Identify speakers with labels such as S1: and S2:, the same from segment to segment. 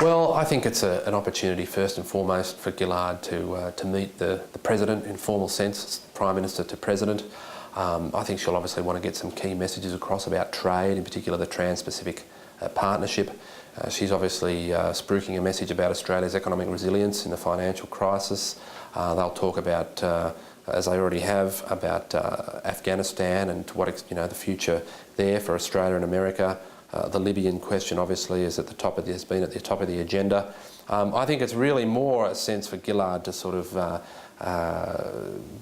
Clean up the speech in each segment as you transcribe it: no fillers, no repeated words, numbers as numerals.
S1: Well, I think it's an opportunity first and foremost for Gillard to meet the President in formal sense, Prime Minister to President. I think she'll obviously want to get some key messages across about trade, in particular the Trans-Pacific Partnership. She's obviously spruiking a message about Australia's economic resilience in the financial crisis. They'll talk about, as they already have, about Afghanistan and what the future there for Australia and America. The Libyan question obviously is has been at the top of the agenda. I think it's really more a sense for Gillard to sort of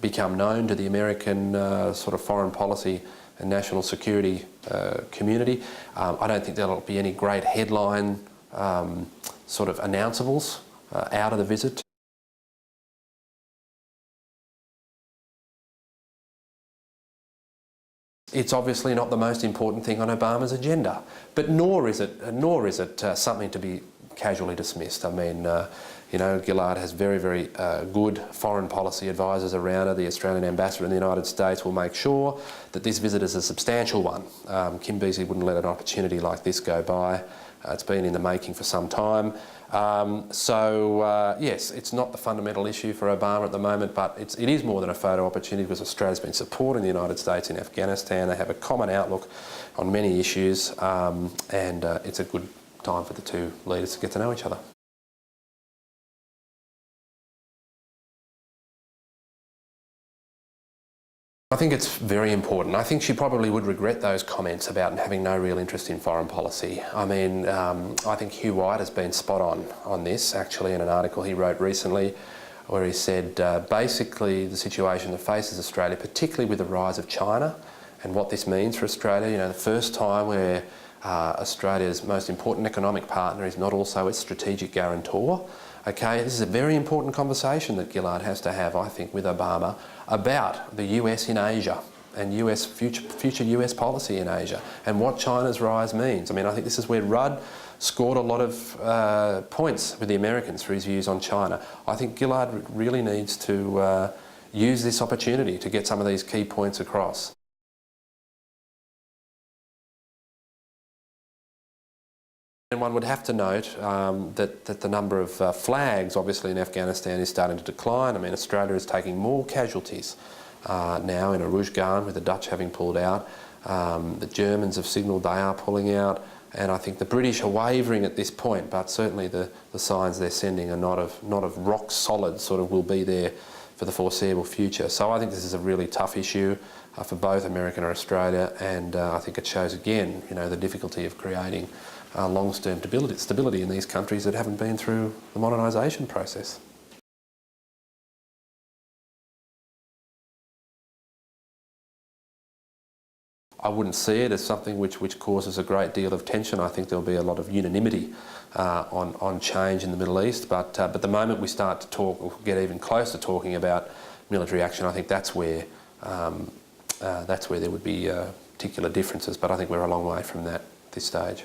S1: become known to the American sort of foreign policy and national security community. I don't think there'll be any great headline sort of announceables out of the visit. It's obviously not the most important thing on Obama's agenda, but nor is it something to be casually dismissed. I mean, Gillard has very, very good foreign policy advisors around her. The Australian ambassador in the United States will make sure that this visit is a substantial one. Kim Beazley wouldn't let an opportunity like this go by. It's been in the making for some time. Yes, it's not the fundamental issue for Obama at the moment, but it is more than a photo opportunity because Australia's been supporting the United States in Afghanistan. They have a common outlook on many issues, and it's a good time for the two leaders to get to know each other. I think it's very important. I think she probably would regret those comments about having no real interest in foreign policy. I mean, I think Hugh White has been spot on this, actually, in an article he wrote recently, where he said basically the situation that faces Australia, particularly with the rise of China and what this means for Australia, the first time where Australia's most important economic partner is not also its strategic guarantor. Okay, this is a very important conversation that Gillard has to have, I think, with Obama about the US in Asia and future US policy in Asia and what China's rise means. I mean, I think this is where Rudd scored a lot of points with the Americans for his views on China. I think Gillard really needs to use this opportunity to get some of these key points across. And one would have to note that the number of flags, obviously, in Afghanistan is starting to decline. I mean, Australia is taking more casualties now in Aruzgan, with the Dutch having pulled out. The Germans have signalled they are pulling out. And I think the British are wavering at this point, but certainly the signs they're sending are not of rock solid, sort of will be there for the foreseeable future. So I think this is a really tough issue for both America and Australia, and I think it shows again, the difficulty of creating long-term stability in these countries that haven't been through the modernisation process. I wouldn't see it as something which causes a great deal of tension. I think there'll be a lot of unanimity on change in the Middle East, but the moment we start to talk, or get even close to talking about military action, I think that's where there would be particular differences, but I think we're a long way from that at this stage.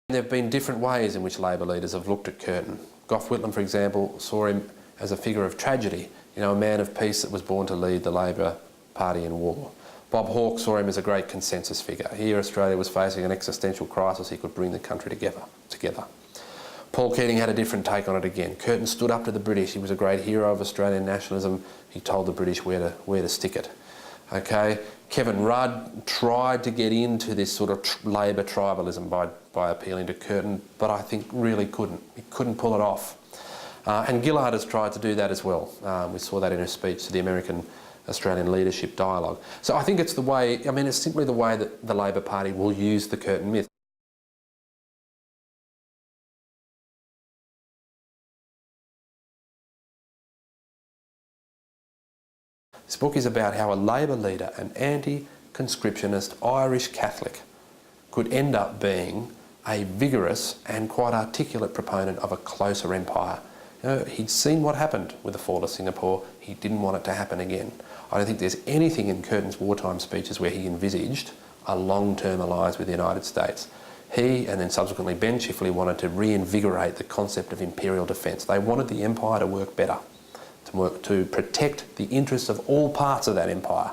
S1: There have been different ways in which Labor leaders have looked at Curtin. Gough Whitlam, for example, saw him as a figure of tragedy, a man of peace that was born to lead the Labor Party in war. Bob Hawke saw him as a great consensus figure. Here Australia was facing an existential crisis. He could bring the country together. Paul Keating had a different take on it again. Curtin stood up to the British. He was a great hero of Australian nationalism. He told the British where to stick it. Okay, Kevin Rudd tried to get into this sort of Labor tribalism by appealing to Curtin, but I think really couldn't. He couldn't pull it off. And Gillard has tried to do that as well. We saw that in her speech to the American-Australian Leadership Dialogue. So I think it's it's simply the way that the Labor Party will use the Curtin myth. This book is about how a Labor leader, an anti-conscriptionist Irish Catholic, could end up being a vigorous and quite articulate proponent of a closer empire. He'd seen what happened with the fall of Singapore. He didn't want it to happen again. I don't think there's anything in Curtin's wartime speeches where he envisaged a long-term alliance with the United States. He, and then subsequently Ben Chifley, wanted to reinvigorate the concept of imperial defence. They wanted the empire to work better. to work to protect the interests of all parts of that empire.